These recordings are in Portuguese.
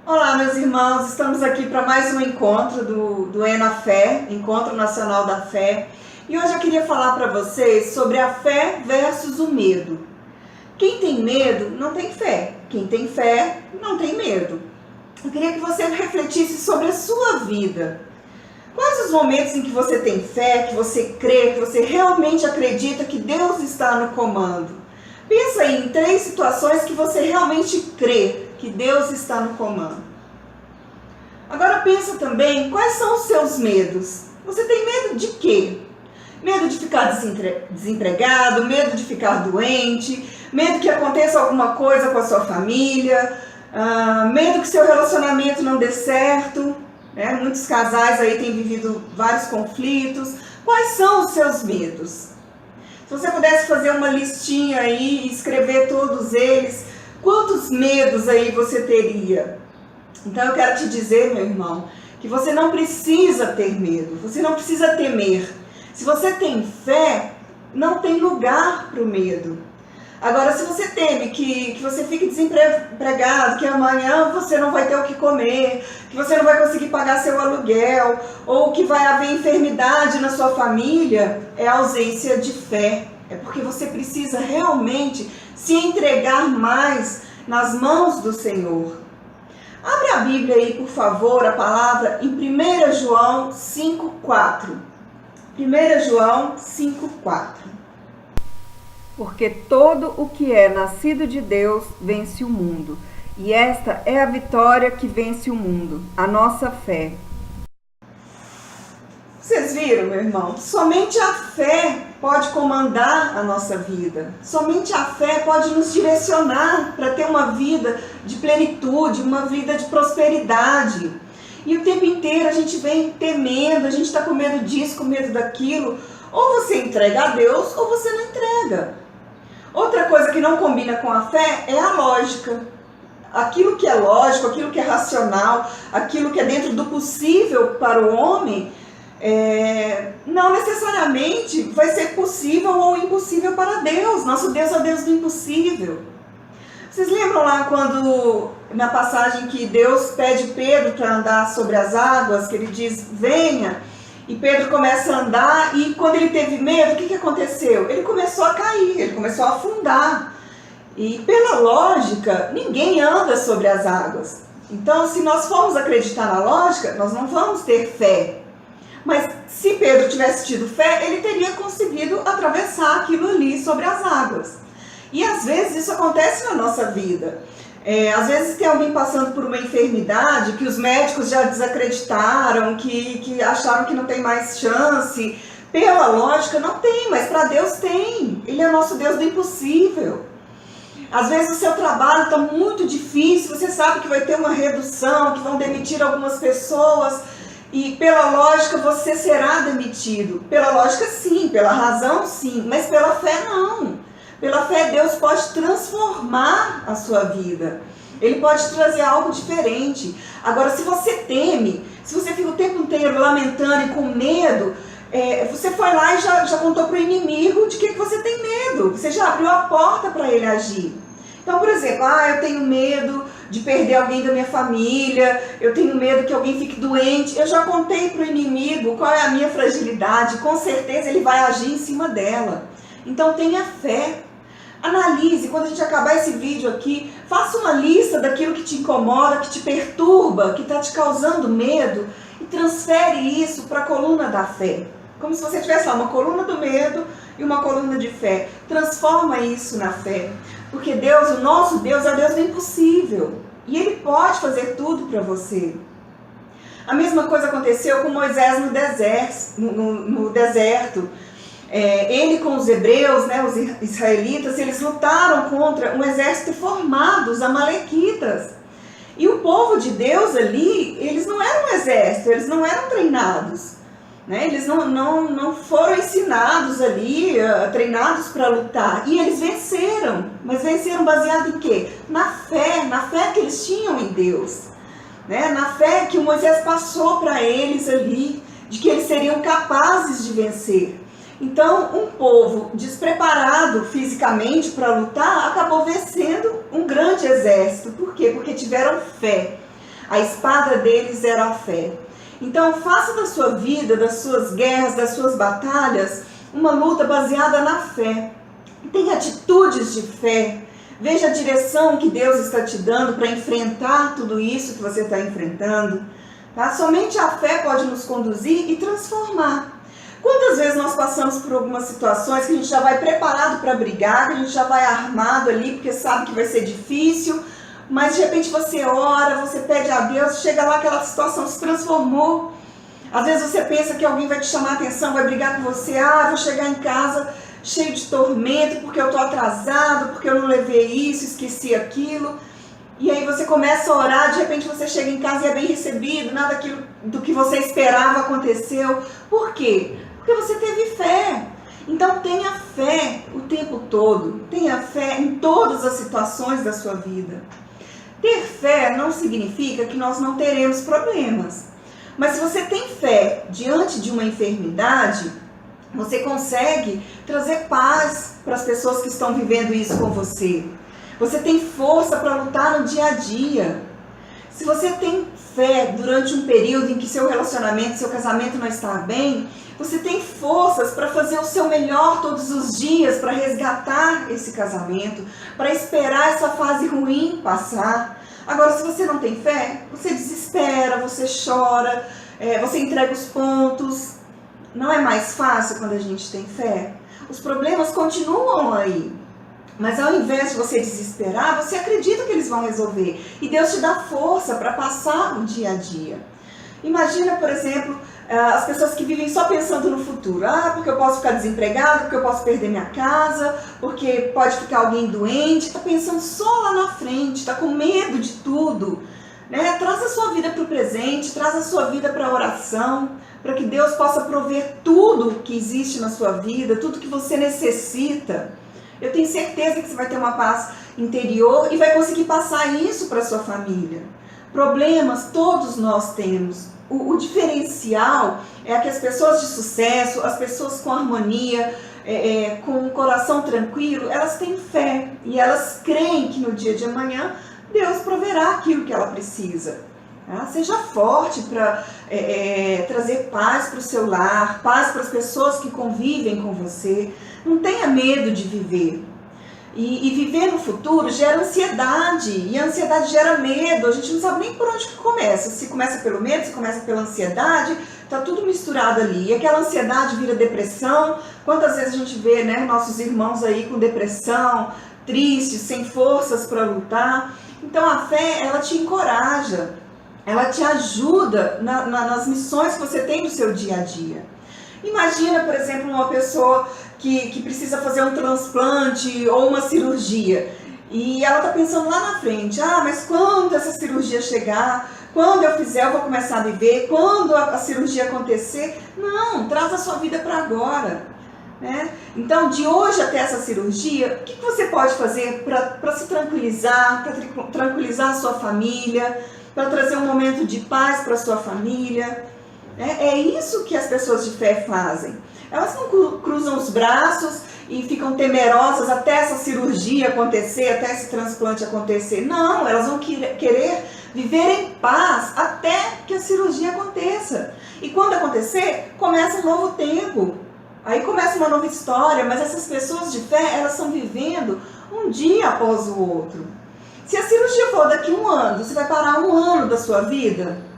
Olá, meus irmãos, estamos aqui para mais um encontro do ENA-Fé, Encontro Nacional da Fé. E hoje eu queria falar para vocês sobre a fé versus o medo. Quem tem medo não tem fé, quem tem fé não tem medo. Eu queria que você refletisse sobre a sua vida. Quais os momentos em que você tem fé, que você crê, que você realmente acredita que Deus está no comando? Pensa aí em 3 situações que você realmente crê que Deus está no comando. Agora pensa também, quais são os seus medos? Você tem medo de quê? Medo de ficar desempregado, medo de ficar doente, medo que aconteça alguma coisa com a sua família, medo que seu relacionamento não dê certo, né? Muitos casais aí têm vivido vários conflitos. Quais são os seus medos? Se você pudesse fazer uma listinha aí e escrever todos eles, quantos medos aí você teria? Então eu quero te dizer, meu irmão, que você não precisa ter medo, você não precisa temer. Se você tem fé, não tem lugar para o medo. Agora, se você teme que você fique desempregado, que amanhã você não vai ter o que comer, que você não vai conseguir pagar seu aluguel, ou que vai haver enfermidade na sua família, é ausência de fé. É porque você precisa realmente se entregar mais nas mãos do Senhor. Abre a Bíblia aí, por favor, a palavra em 1 João 5,4. 1 João 5,4. Porque todo o que é nascido de Deus vence o mundo. E esta é a vitória que vence o mundo, a nossa fé. Vocês viram, meu irmão? Somente a fé pode comandar a nossa vida. Somente a fé pode nos direcionar para ter uma vida de plenitude, uma vida de prosperidade. E o tempo inteiro a gente vem temendo, a gente está com medo disso, com medo daquilo. Ou você entrega a Deus ou você não entrega. Outra coisa que não combina com a fé é a lógica. Aquilo que é lógico, aquilo que é racional, aquilo que é dentro do possível para o homem, não necessariamente vai ser possível ou impossível para Deus. Nosso Deus é o Deus do impossível. Vocês lembram lá quando, na passagem que Deus pede Pedro para andar sobre as águas, que ele diz, venha, e Pedro começa a andar, e quando ele teve medo, o que aconteceu? Ele começou a cair, ele começou a afundar. E pela lógica, ninguém anda sobre as águas. Então, se nós formos acreditar na lógica, nós não vamos ter fé. Mas se Pedro tivesse tido fé, ele teria conseguido atravessar aquilo ali sobre as águas. E às vezes isso acontece na nossa vida. Às vezes tem alguém passando por uma enfermidade que os médicos já desacreditaram, que acharam que não tem mais chance. Pela lógica não tem, mas para Deus tem. Ele é o nosso Deus do impossível. Às vezes o seu trabalho está muito difícil, você sabe que vai ter uma redução, que vão demitir algumas pessoas. E pela lógica você será demitido. Pela lógica sim, pela razão sim, mas pela fé não. Pela fé Deus pode transformar a sua vida. Ele pode trazer algo diferente. Agora, se você teme, se você fica o tempo inteiro lamentando e com medo, você foi lá e já contou para o inimigo de que você tem medo. Você já abriu a porta para ele agir. Então, por exemplo, eu tenho medo de perder alguém da minha família, eu tenho medo que alguém fique doente. Eu já contei para o inimigo qual é a minha fragilidade, com certeza ele vai agir em cima dela. Então tenha fé. Analise, quando a gente acabar esse vídeo aqui, faça uma lista daquilo que te incomoda, que te perturba, que está te causando medo e transfere isso para a coluna da fé. Como se você tivesse lá uma coluna do medo e uma coluna de fé. Transforma isso na fé. Porque Deus, o nosso Deus, é o Deus do impossível. E Ele pode fazer tudo para você. A mesma coisa aconteceu com Moisés no deserto. Ele com os hebreus, né, os israelitas, eles lutaram contra um exército formado, os amalequitas. E o povo de Deus ali, eles não eram um exército, eles não eram treinados. Né? Eles não foram ensinados ali, treinados para lutar. E eles venceram. Mas venceram baseado em quê? Na fé que eles tinham em Deus. Né? Na fé que o Moisés passou para eles ali, de que eles seriam capazes de vencer. Então, um povo despreparado fisicamente para lutar acabou vencendo um grande exército. Por quê? Porque tiveram fé. A espada deles era a fé. Então, faça da sua vida, das suas guerras, das suas batalhas, uma luta baseada na fé. Tenha atitudes de fé. Veja a direção que Deus está te dando para enfrentar tudo isso que você está enfrentando. Tá? Somente a fé pode nos conduzir e transformar. Quantas vezes nós passamos por algumas situações que a gente já vai preparado para brigar, que a gente já vai armado ali porque sabe que vai ser difícil, mas de repente você ora, você pede a Deus, chega lá, aquela situação se transformou. Às vezes você pensa que alguém vai te chamar a atenção, vai brigar com você, vou chegar em casa cheio de tormento porque eu estou atrasado, porque eu não levei isso, esqueci aquilo. E aí você começa a orar, de repente você chega em casa e é bem recebido, nada daquilo do que você esperava aconteceu. Por quê? Porque você teve fé. Então tenha fé o tempo todo, tenha fé em todas as situações da sua vida. Ter fé não significa que nós não teremos problemas. Mas se você tem fé diante de uma enfermidade, você consegue trazer paz para as pessoas que estão vivendo isso com você. Você tem força para lutar no dia a dia. Se você tem fé durante um período em que seu relacionamento, seu casamento não está bem, você tem forças para fazer o seu melhor todos os dias, para resgatar esse casamento, para esperar essa fase ruim passar. Agora, se você não tem fé, você desespera, você chora, você entrega os pontos. Não é mais fácil quando a gente tem fé? Os problemas continuam aí. Mas ao invés de você desesperar, você acredita que eles vão resolver. E Deus te dá força para passar o dia a dia. Imagina, por exemplo, as pessoas que vivem só pensando no futuro. Porque eu posso ficar desempregado, porque eu posso perder minha casa, porque pode ficar alguém doente. Está pensando só lá na frente, está com medo de tudo. Né? Traz a sua vida para o presente, traz a sua vida para a oração, para que Deus possa prover tudo que existe na sua vida, tudo que você necessita. Eu tenho certeza que você vai ter uma paz interior e vai conseguir passar isso para a sua família. Problemas todos nós temos. O diferencial é que as pessoas de sucesso, as pessoas com harmonia, com o coração tranquilo, elas têm fé e elas creem que no dia de amanhã Deus proverá aquilo que ela precisa. Tá? Seja forte para trazer paz para o seu lar, paz para as pessoas que convivem com você. Não tenha medo de viver. E viver no futuro gera ansiedade, e a ansiedade gera medo. A gente não sabe nem por onde que começa. Se começa pelo medo, se começa pela ansiedade, tá tudo misturado ali. E aquela ansiedade vira depressão. Quantas vezes a gente vê, né, nossos irmãos aí com depressão, tristes, sem forças para lutar. Então a fé, ela te encoraja, ela te ajuda nas missões que você tem no seu dia a dia. Imagina, por exemplo, uma pessoa que precisa fazer um transplante ou uma cirurgia. E ela está pensando lá na frente, mas quando essa cirurgia chegar, quando eu fizer, eu vou começar a viver, quando a cirurgia acontecer. Não, traz a sua vida para agora. Né? Então, de hoje até essa cirurgia, o que você pode fazer para se tranquilizar, para tranquilizar a sua família, para trazer um momento de paz para a sua família? É isso que as pessoas de fé fazem. Elas não cruzam os braços e ficam temerosas até essa cirurgia acontecer, até esse transplante acontecer. Não, elas vão querer viver em paz até que a cirurgia aconteça. E quando acontecer, começa um novo tempo. Aí começa uma nova história, mas essas pessoas de fé, elas estão vivendo um dia após o outro. Se a cirurgia for daqui a um ano, você vai parar um ano da sua vida?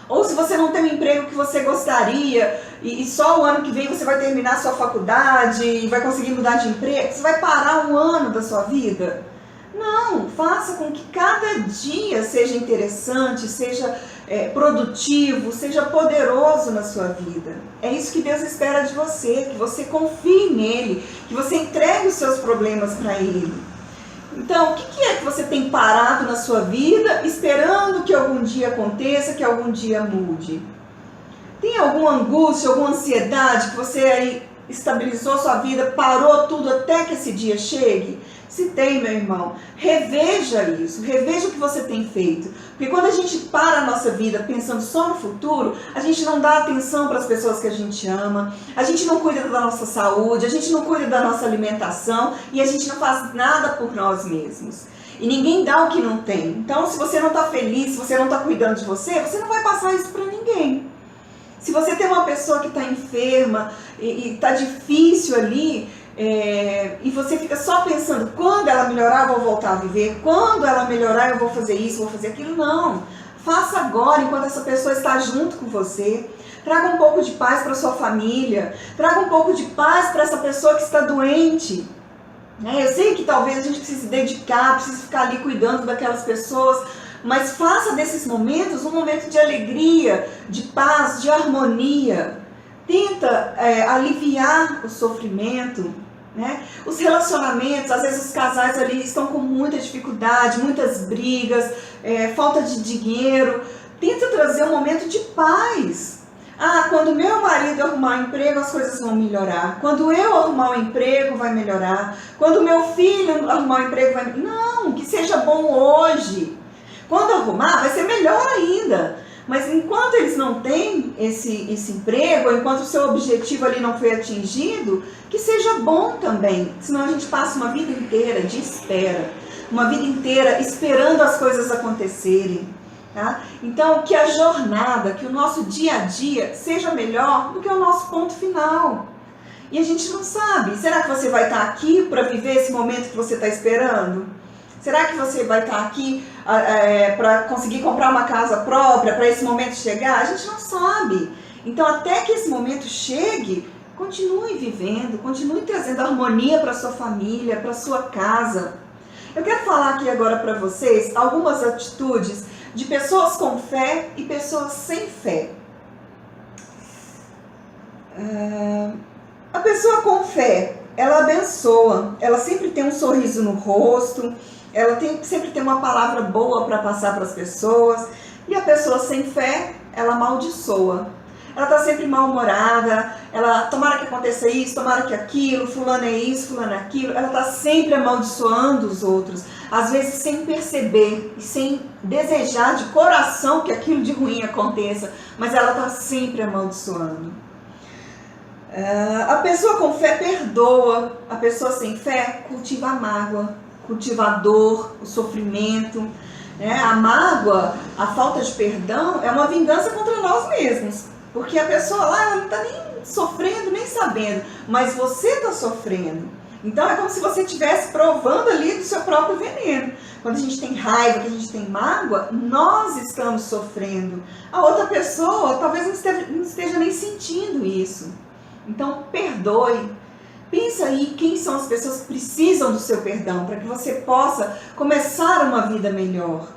Ou se você não tem o emprego que você gostaria e só o ano que vem você vai terminar a sua faculdade e vai conseguir mudar de emprego, você vai parar um ano da sua vida? Não, faça com que cada dia seja interessante, seja produtivo, seja poderoso na sua vida. É isso que Deus espera de você, que você confie nele, que você entregue os seus problemas para ele. Então, o que é que você tem parado na sua vida, esperando que algum dia aconteça, que algum dia mude? Tem alguma angústia, alguma ansiedade que você aí estabilizou sua vida, parou tudo até que esse dia chegue? Se tem, meu irmão, reveja isso, reveja o que você tem feito. Porque quando a gente para a nossa vida pensando só no futuro, a gente não dá atenção para as pessoas que a gente ama, a gente não cuida da nossa saúde, a gente não cuida da nossa alimentação e a gente não faz nada por nós mesmos. E ninguém dá o que não tem. Então, se você não está feliz, se você não está cuidando de você, você não vai passar isso para ninguém. Se você tem uma pessoa que está enferma e está difícil ali, e você fica só pensando, quando ela melhorar eu vou voltar a viver, quando ela melhorar eu vou fazer isso, vou fazer aquilo, não. Faça agora, enquanto essa pessoa está junto com você. Traga um pouco de paz para sua família, traga um pouco de paz para essa pessoa que está doente. Eu sei que talvez a gente precise dedicar, precise ficar ali cuidando daquelas pessoas, mas faça desses momentos um momento de alegria, de paz, de harmonia. Tenta aliviar o sofrimento, né? Os relacionamentos, às vezes os casais ali estão com muita dificuldade, muitas brigas, falta de dinheiro. Tenta trazer um momento de paz. Quando meu marido arrumar um emprego, as coisas vão melhorar. Quando eu arrumar um emprego, vai melhorar. Quando meu filho arrumar um emprego, vai melhorar. Não, que seja bom hoje. Quando arrumar, vai ser melhor ainda. Mas enquanto eles não têm esse emprego, enquanto o seu objetivo ali não foi atingido, que seja bom também. Senão a gente passa uma vida inteira de espera. Uma vida inteira esperando as coisas acontecerem. Tá? Então, que a jornada, que o nosso dia a dia seja melhor do que o nosso ponto final. E a gente não sabe, será que você vai estar aqui para viver esse momento que você está esperando? Será que você vai estar aqui para conseguir comprar uma casa própria, para esse momento chegar? A gente não sabe. Então, até que esse momento chegue, continue vivendo, continue trazendo harmonia para sua família, para sua casa. Eu quero falar aqui agora para vocês algumas atitudes de pessoas com fé e pessoas sem fé. A pessoa com fé, ela abençoa, ela sempre tem um sorriso no rosto, ela sempre tem uma palavra boa para passar para as pessoas. E a pessoa sem fé, ela amaldiçoa. Ela está sempre mal-humorada, ela, tomara que aconteça isso, tomara que aquilo, fulano é isso, fulano é aquilo. Ela está sempre amaldiçoando os outros, às vezes sem perceber e sem desejar de coração que aquilo de ruim aconteça, mas ela está sempre amaldiçoando. A pessoa com fé perdoa, a pessoa sem fé cultiva a mágoa, cultiva a dor, o sofrimento. A mágoa, a falta de perdão é uma vingança contra nós mesmos. Porque a pessoa lá, ela não está nem sofrendo, nem sabendo, mas você está sofrendo. Então é como se você estivesse provando ali do seu próprio veneno. Quando a gente tem raiva, que a gente tem mágoa, nós estamos sofrendo. A outra pessoa talvez não esteja nem sentindo isso. Então perdoe. Pensa aí quem são as pessoas que precisam do seu perdão, para que você possa começar uma vida melhor.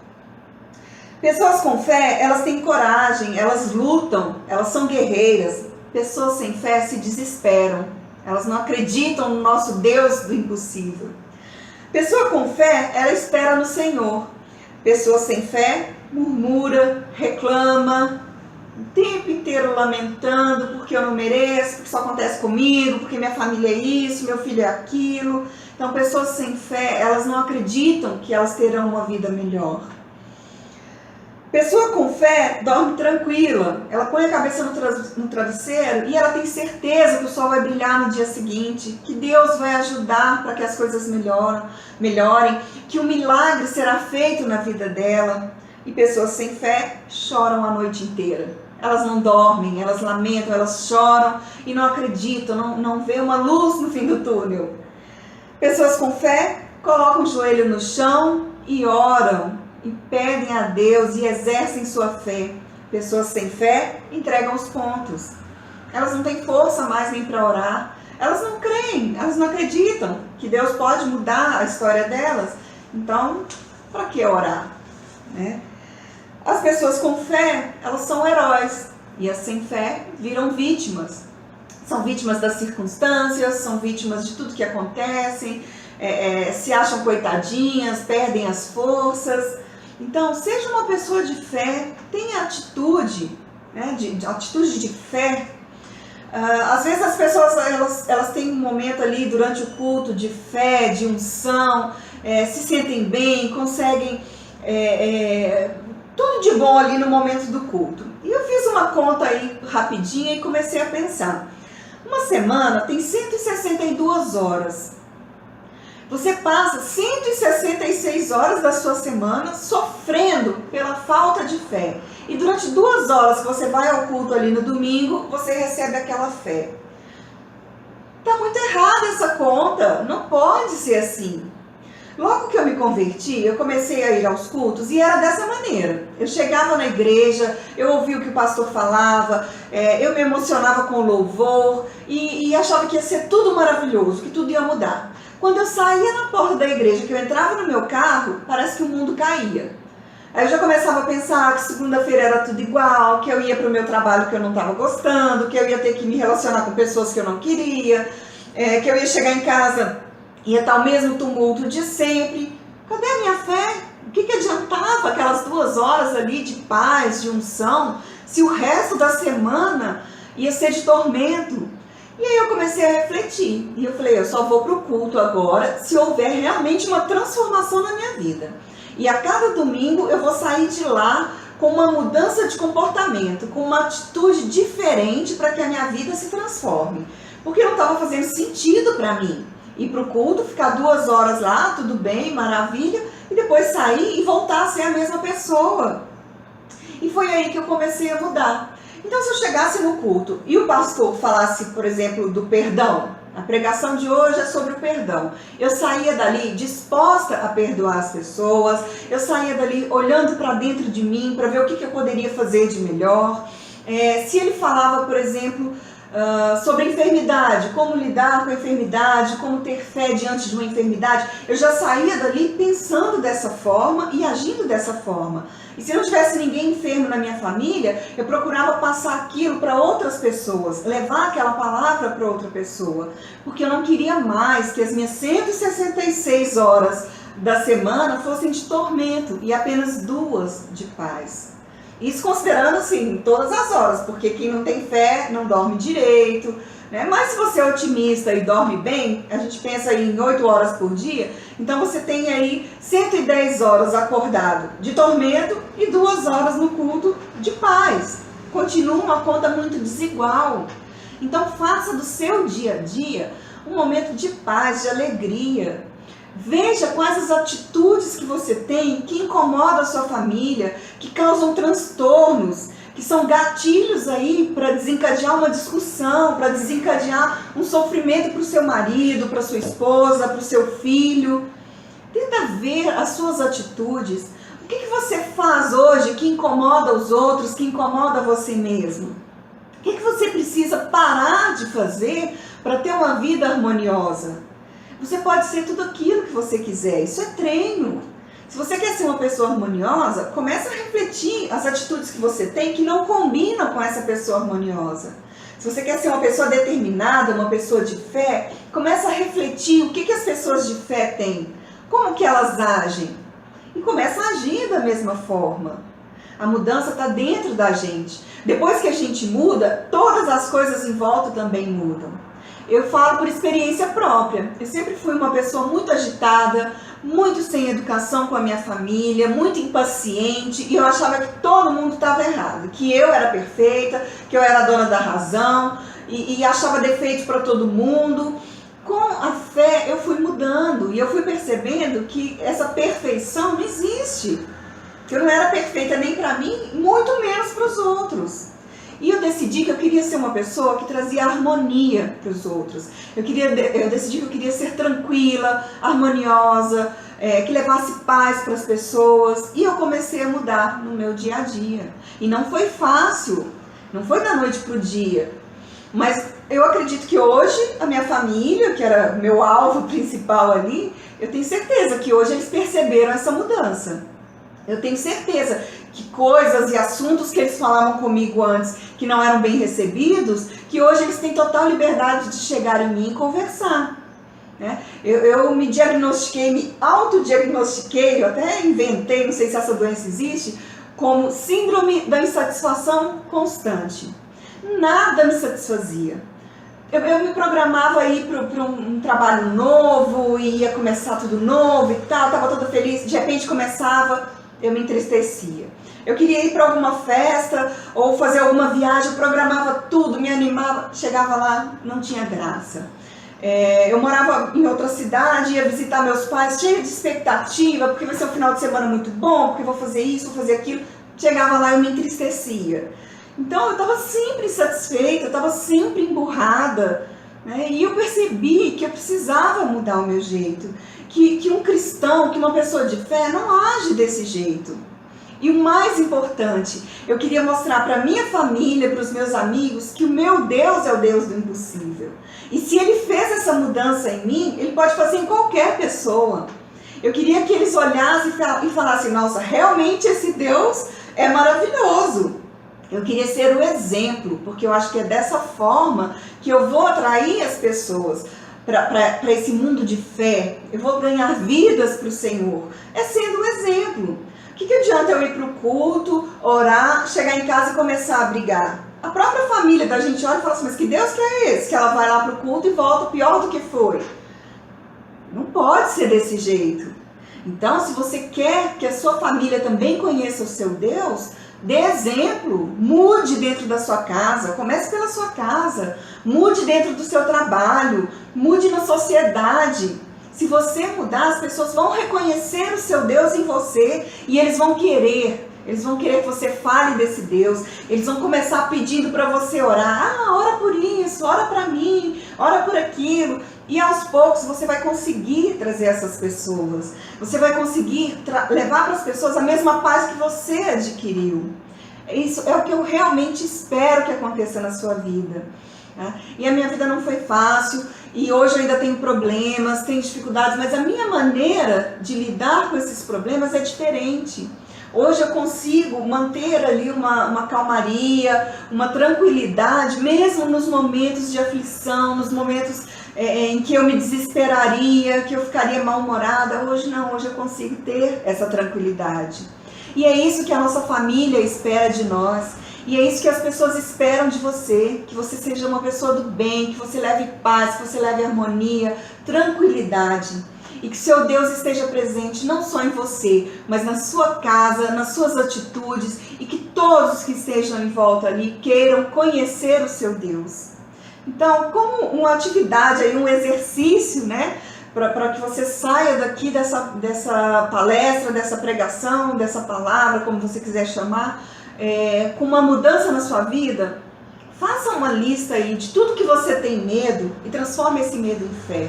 Pessoas com fé, elas têm coragem, elas lutam, elas são guerreiras. Pessoas sem fé se desesperam, elas não acreditam no nosso Deus do impossível. Pessoa com fé, ela espera no Senhor. Pessoa sem fé, murmura, reclama, o tempo inteiro lamentando porque eu não mereço, porque só acontece comigo, porque minha família é isso, meu filho é aquilo. Então, pessoas sem fé, elas não acreditam que elas terão uma vida melhor. Pessoa com fé dorme tranquila, ela põe a cabeça no travesseiro e ela tem certeza que o sol vai brilhar no dia seguinte, que Deus vai ajudar para que as coisas melhorem, que um milagre será feito na vida dela. E pessoas sem fé choram a noite inteira. Elas não dormem, elas lamentam, elas choram e não acreditam, não vê uma luz no fim do túnel. Pessoas com fé colocam o joelho no chão e oram. E pedem a Deus e exercem sua fé. Pessoas sem fé entregam os pontos. Elas não têm força mais nem para orar. Elas não creem, elas não acreditam que Deus pode mudar a história delas. Então, para que orar? As pessoas com fé, elas são heróis. E as sem fé viram vítimas. São vítimas das circunstâncias, são vítimas de tudo que acontece. Se acham coitadinhas, perdem as forças. Então, seja uma pessoa de fé, tenha atitude, atitude de fé. Às vezes as pessoas elas têm um momento ali durante o culto de fé, de unção, se sentem bem, conseguem tudo de bom ali no momento do culto. E eu fiz uma conta aí rapidinha e comecei a pensar. Uma semana tem 162 horas. Você passa 166 horas da sua semana sofrendo pela falta de fé. E durante 2 horas que você vai ao culto ali no domingo, você recebe aquela fé. Tá muito errada essa conta, não pode ser assim. Logo que eu me converti, eu comecei a ir aos cultos e era dessa maneira. Eu chegava na igreja, eu ouvia o que o pastor falava, eu me emocionava com o louvor e achava que ia ser tudo maravilhoso, que tudo ia mudar. Quando eu saía na porta da igreja, que eu entrava no meu carro, parece que o mundo caía. Aí eu já começava a pensar que segunda-feira era tudo igual, que eu ia para o meu trabalho que eu não estava gostando, que eu ia ter que me relacionar com pessoas que eu não queria, que eu ia chegar em casa, ia estar o mesmo tumulto de sempre. Cadê a minha fé? O que adiantava aquelas 2 horas ali de paz, de unção, se o resto da semana ia ser de tormento? E aí eu comecei a refletir, e eu falei, eu só vou para o culto agora se houver realmente uma transformação na minha vida. E a cada domingo eu vou sair de lá com uma mudança de comportamento, com uma atitude diferente para que a minha vida se transforme. Porque não estava fazendo sentido para mim ir para o culto, ficar 2 horas lá, tudo bem, maravilha, e depois sair e voltar a ser a mesma pessoa. E foi aí que eu comecei a mudar. Então, se eu chegasse no culto e o pastor falasse, por exemplo, do perdão, a pregação de hoje é sobre o perdão. Eu saía dali disposta a perdoar as pessoas, eu saía dali olhando para dentro de mim para ver o que eu poderia fazer de melhor. Se ele falava, por exemplo, sobre a enfermidade, como lidar com a enfermidade, como ter fé diante de uma enfermidade, eu já saía dali pensando dessa forma e agindo dessa forma. E se não tivesse ninguém enfermo na minha família, eu procurava passar aquilo para outras pessoas, levar aquela palavra para outra pessoa, porque eu não queria mais que as minhas 166 horas da semana fossem de tormento e apenas 2 de paz. Isso considerando, assim, todas as horas, porque quem não tem fé não dorme direito, né? Mas se você é otimista e dorme bem, a gente pensa em 8 horas por dia, então você tem aí 110 horas acordado de tormento e 2 horas no culto de paz. Continua uma conta muito desigual. Então faça do seu dia a dia um momento de paz, de alegria. Veja quais as atitudes que você tem que incomodam a sua família, que causam transtornos, que são gatilhos aí para desencadear uma discussão, para desencadear um sofrimento para o seu marido, para a sua esposa, para o seu filho. Tenta ver as suas atitudes. O que você faz hoje que incomoda os outros, que incomoda você mesmo? O que você precisa parar de fazer para ter uma vida harmoniosa? Você pode ser tudo aquilo que você quiser, isso é treino. Se você quer ser uma pessoa harmoniosa, comece a refletir as atitudes que você tem que não combinam com essa pessoa harmoniosa. Se você quer ser uma pessoa determinada, uma pessoa de fé, comece a refletir o que as pessoas de fé têm, como que elas agem. E comece a agir da mesma forma. A mudança está dentro da gente. Depois que a gente muda, todas as coisas em volta também mudam. Eu falo por experiência própria. Eu sempre fui uma pessoa muito agitada, muito sem educação com a minha família, muito impaciente, e eu achava que todo mundo estava errado, que eu era perfeita, que eu era a dona da razão, e achava defeito para todo mundo. Com a fé eu fui mudando, e eu fui percebendo que essa perfeição não existe. Que eu não era perfeita nem para mim, muito menos para os outros. E eu decidi que eu queria ser uma pessoa que trazia harmonia para os outros. Eu decidi que eu queria ser tranquila, harmoniosa, que levasse paz para as pessoas. E eu comecei a mudar no meu dia a dia. E não foi fácil, não foi da noite para o dia. Mas eu acredito que hoje a minha família, que era meu alvo principal ali, eu tenho certeza que hoje eles perceberam essa mudança. Eu tenho certeza que coisas e assuntos que eles falavam comigo antes que não eram bem recebidos, que hoje eles têm total liberdade de chegar em mim e conversar. Né? Eu me diagnostiquei, me autodiagnostiquei, eu até inventei, não sei se essa doença existe, como síndrome da insatisfação constante. Nada me satisfazia. Eu me programava a ir para um trabalho novo, ia começar tudo novo e tal, estava toda feliz, de repente começava, eu me entristecia. Eu queria ir para alguma festa ou fazer alguma viagem, eu programava tudo, me animava, chegava lá, não tinha graça. Eu morava em outra cidade, ia visitar meus pais, cheia de expectativa, porque vai ser um final de semana muito bom, porque eu vou fazer isso, vou fazer aquilo. Chegava lá e eu me entristecia. Então eu estava sempre insatisfeita, eu estava sempre emburrada, né? E eu percebi que eu precisava mudar o meu jeito, que um cristão, que uma pessoa de fé não age desse jeito. E o mais importante, eu queria mostrar para a minha família, para os meus amigos, que o meu Deus é o Deus do impossível. E se Ele fez essa mudança em mim, Ele pode fazer em qualquer pessoa. Eu queria que eles olhassem e falassem, nossa, realmente esse Deus é maravilhoso. Eu queria ser o exemplo, porque eu acho que é dessa forma que eu vou atrair as pessoas para esse mundo de fé. Eu vou ganhar vidas para o Senhor. É sendo um exemplo. O que adianta eu ir para o culto, orar, chegar em casa e começar a brigar? A própria família da gente olha e fala assim, mas que Deus que é esse? Que ela vai lá para o culto e volta pior do que foi. Não pode ser desse jeito. Então, se você quer que a sua família também conheça o seu Deus, dê exemplo, mude dentro da sua casa, comece pela sua casa, mude dentro do seu trabalho, mude na sociedade. Se você mudar, as pessoas vão reconhecer o seu Deus em você e eles vão querer que você fale desse Deus, eles vão começar pedindo para você orar, ora por isso, ora para mim, ora por aquilo. E aos poucos você vai conseguir trazer essas pessoas, você vai conseguir levar para as pessoas a mesma paz que você adquiriu. Isso é o que eu realmente espero que aconteça na sua vida. Tá? E a minha vida não foi fácil, e hoje eu ainda tenho problemas, tenho dificuldades, mas a minha maneira de lidar com esses problemas é diferente. Hoje eu consigo manter ali uma calmaria, uma tranquilidade, mesmo nos momentos de aflição, nos momentos em que eu me desesperaria, que eu ficaria mal-humorada. Hoje não, hoje eu consigo ter essa tranquilidade. E é isso que a nossa família espera de nós. E é isso que as pessoas esperam de você, que você seja uma pessoa do bem, que você leve paz, que você leve harmonia, tranquilidade. E que seu Deus esteja presente não só em você, mas na sua casa, nas suas atitudes, e que todos que estejam em volta ali queiram conhecer o seu Deus. Então, como uma atividade, aí, um exercício, né, para que você saia daqui dessa palestra, dessa pregação, dessa palavra, como você quiser chamar, com uma mudança na sua vida, faça uma lista aí de tudo que você tem medo e transforme esse medo em fé.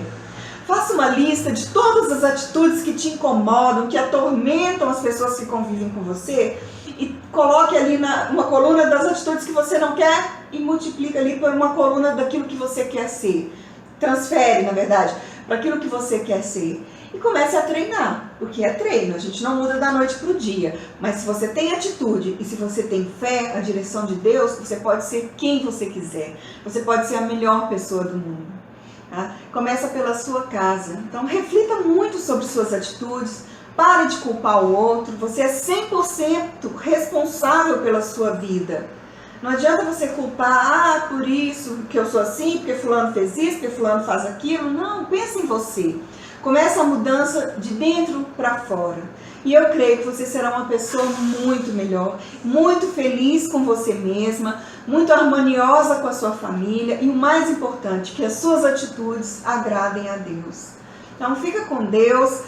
Faça uma lista de todas as atitudes que te incomodam, que atormentam as pessoas que convivem com você e coloque ali uma coluna das atitudes que você não quer e multiplica ali por uma coluna daquilo que você quer ser. Transfere, na verdade, para aquilo que você quer ser. E comece a treinar, porque é treino, a gente não muda da noite para o dia. Mas se você tem atitude e se você tem fé, a direção de Deus, você pode ser quem você quiser. Você pode ser a melhor pessoa do mundo. Tá? Começa pela sua casa. Então reflita muito sobre suas atitudes. Pare de culpar o outro. Você é 100% responsável pela sua vida. Não adianta você culpar, por isso que eu sou assim, porque fulano fez isso, porque fulano faz aquilo. Não, pensa em você. Começa a mudança de dentro para fora. E eu creio que você será uma pessoa muito melhor, muito feliz com você mesma, muito harmoniosa com a sua família e o mais importante, que as suas atitudes agradem a Deus. Então fica com Deus,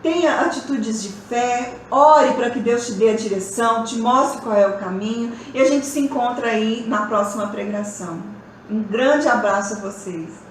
tenha atitudes de fé, ore para que Deus te dê a direção, te mostre qual é o caminho e a gente se encontra aí na próxima pregação. Um grande abraço a vocês.